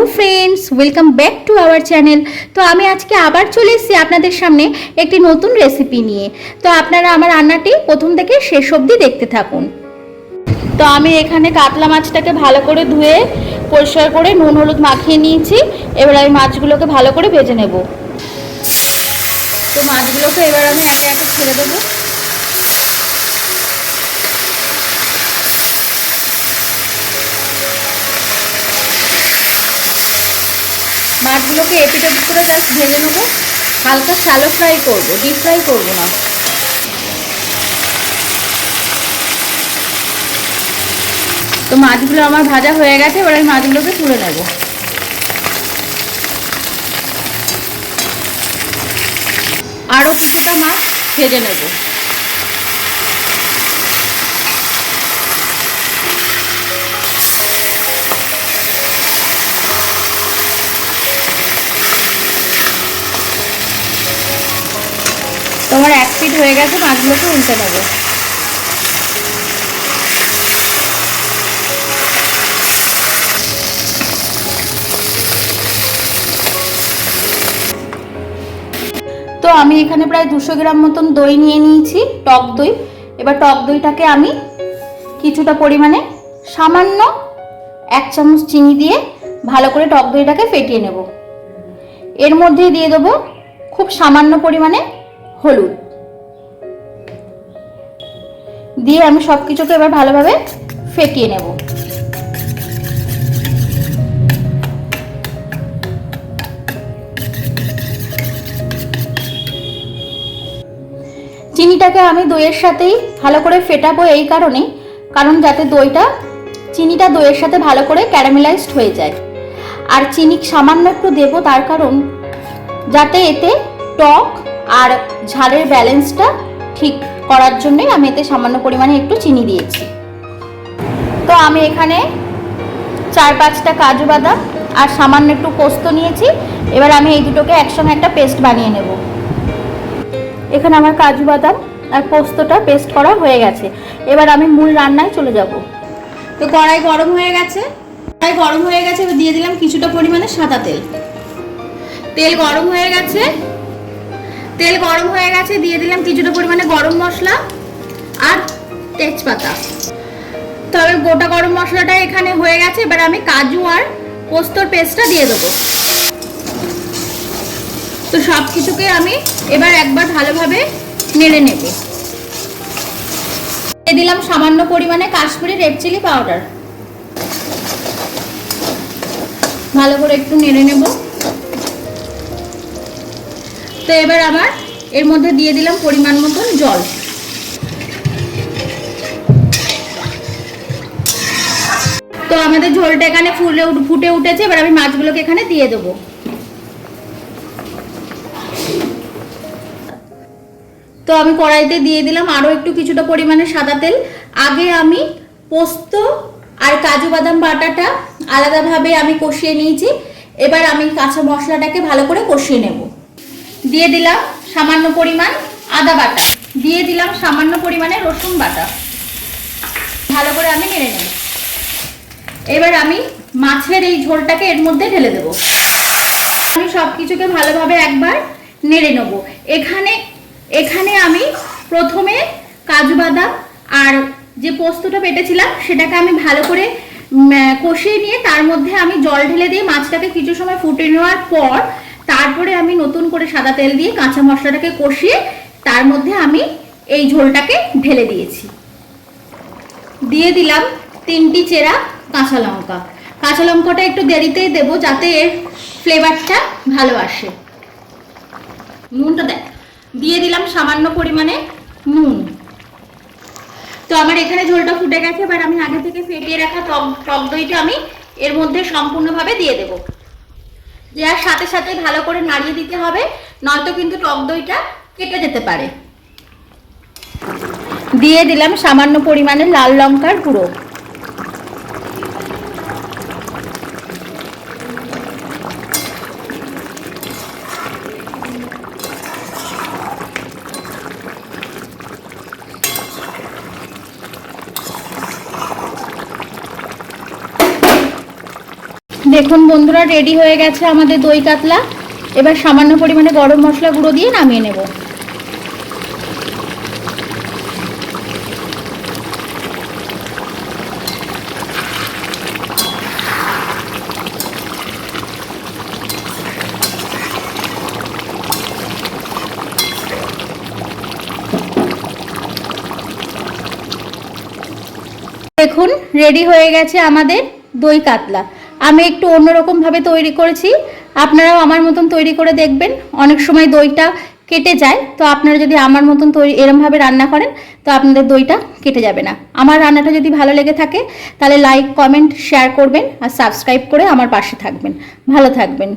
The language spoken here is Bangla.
Friends welcome back to our channel. तो আমি আজকে আবার চলে এসেছি আপনাদের সামনে একটি নতুন রেসিপি নিয়ে। তো আপনারা আমার রান্নাটি প্রথম থেকে শেষ অবধি দেখতে থাকুন। তো আমি এখানে কাতলা মাছটাকে ভালো করে ধুয়ে পরিষ্কার করে নুন হলুদ মাখিয়ে নিয়েছি। এবার আমি মাছগুলোকে ভালো করে ভেজে নেব। তো মাছগুলোকে এবার আমি একে একে ছেড়ে দেবো। মাছগুলোকে এপিট ওপিট করে জাস্ট ভেজে নেবো, হালকা শ্যালো ফ্রাই করবো, ডিপ ফ্রাই করবো না। তো মাছগুলো আমার ভাজা হয়ে গেছে, এবার আমি মাছগুলোকে তুলে নেব। আরও কিছুটা মাছ ভেজে নেব। তোমার এক পিঠ হয়ে গেছে, মাছগুলোকে উল্টে নেব। তো আমি এখানে প্রায় 200 গ্রাম মতন দই নিয়ে নিয়েছি, টক দই। এবার টক দইটাকে আমি কিছুটা পরিমাণে সামান্য 1 চামচ চিনি দিয়ে ভালো করে টক দইটাকে ফেটিয়ে নেব। এর মধ্যে দিয়ে দেবো খুব সামান্য পরিমাণে হলুদ দিয়ে আমি সব কিছুকে এবার ভালোভাবে ফেটিয়ে নেব। চিনিটাকে আমি দইয়ের সাথেই ভালো করে ফেটাবো এই কারণেই, কারণ যাতে চিনিটা দইয়ের সাথে ভালো করে ক্যারামেলাইজড হয়ে যায়। আর চিনি সামান্য একটু দেবো, তার কারণ যাতে এতে টক আর ঝালের ব্যালেন্সটা ঠিক করার জন্যই আমি এতে সামান্য পরিমাণে একটু চিনি দিয়েছি। তো আমি এখানে 4-5টা কাজু বাদাম আর সামান্য একটু পোস্ত নিয়েছি। এবার আমি এই দুটোকে একসঙ্গে একটা পেস্ট বানিয়ে নেব। এখানে আমার কাজু বাদাম আর পোস্তটা পেস্ট করা হয়ে গেছে। এবার আমি মূল রান্নায় চলে যাব। তো কড়াই গরম হয়ে গেছে, এবার দিয়ে দিলাম কিছুটা পরিমাণে সাদা তেল। তেল গরম হয়ে গেছে, দিয়ে দিলাম কিছুটা পরিমাণে গরম মশলা আর তেজপাতা। তবে গোটা গরম মশলাটা এখানে হয়ে গেছে। এবার আমি কাজু আর পোস্তর পেস্টটা দিয়ে দেবো। তো সব কিছুকে আমি এবার একবার ভালোভাবে নেড়ে নেব। দিয়ে দিলাম সামান্য পরিমাণে কাশ্মীরি রেড চিলি পাউডার। ভালো করে একটু নেড়ে নেব। তো এবার আবার এর মধ্যে দিয়ে দিলাম পরিমাণ মতন জল। তো আমাদের ঝোলটা এখানে ফুটে উঠেছে। এবার আমি মাছগুলোকে এখানে দিয়ে দেবো। তো আমি কড়াইতে দিয়ে দিলাম আরও একটু কিছুটা পরিমাণে সাদা তেল। আগে আমি পোস্ত আর কাজু বাদাম বাটাটা আলাদাভাবে আমি কষিয়ে নিয়েছি। এবার আমি কাঁচা মশলাটাকে ভালো করে কষিয়ে নেব। দিয়ে দিলাম সামান্য পরিমাণ আদা বাটা, দিয়ে দিলাম সামান্য পরিমাণে রসুন বাটা। ভালো করে আমি নেড়ে নেব। এবার আমি মাছের এই ঝোলটাকে এর মধ্যে ঢেলে দেব। আমি সব কিছুকে ভালোভাবে একবার নেড়ে নেব। এখানে আমি প্রথমে কাজু বাদাম আর যে পোস্তটা বেটেছিলাম সেটাকে আমি ভালো করে কষিয়ে নিয়ে তার মধ্যে আমি জল ঢেলে দিয়ে মাছটাকে কিছু সময় ফুটে নেওয়ার পর তারপরে আমি নতুন করে সাদা তেল দিয়ে কাঁচা মশলাটাকে কষিয়ে তার মধ্যে আমি এই ঝোলটাকে ঢেলে দিয়েছি। দিয়ে দিলাম 3টি চেরা কাঁচা লঙ্কা। কাঁচা লঙ্কাটা একটু দেরিতেই দেবো যাতে এর ফ্লেভারটা ভালো আসে। নুনটা দিয়ে দিলাম সামান্য পরিমাণে নুন। তো আমার এখানে ঝোলটা ফুটে গেছে। এবার আমি আগে থেকে ফেটিয়ে রাখা টক দইটা আমি এর মধ্যে সম্পূর্ণভাবে দিয়ে দেব। দেওয়ার সাথে সাথে ভালো করে নাড়িয়ে দিতে হবে, নয়তো কিন্তু টক দইটা কেটে যেতে পারে। দিয়ে দিলাম সামান্য পরিমাণে লাল লঙ্কার গুঁড়ো। দেখুন বন্ধুরা, রেডি হয়ে গেছে আমাদের দই কাতলা। এবার সামান্য পরিমাণে গরম মশলা গুঁড়ো দিয়ে নামিয়ে নেব। দেখুন রেডি হয়ে গেছে আমাদের দই কাতলা। আমি একটু অন্যরকম ভাবে তৈরি করেছি, আপনারাও আমার মতন তৈরি করে দেখবেন। অনেক সময় দইটা কেটে যায়, তো আপনারা যদি আমার মতন তৈরি এরমভাবে রান্না করেন তো আপনাদের দইটা কেটে যাবে না। আমার রান্নাটা যদি ভালো লেগে থাকে তাহলে লাইক, কমেন্ট, শেয়ার করবেন আর সাবস্ক্রাইব করে আমার পাশে থাকবেন। ভালো থাকবেন।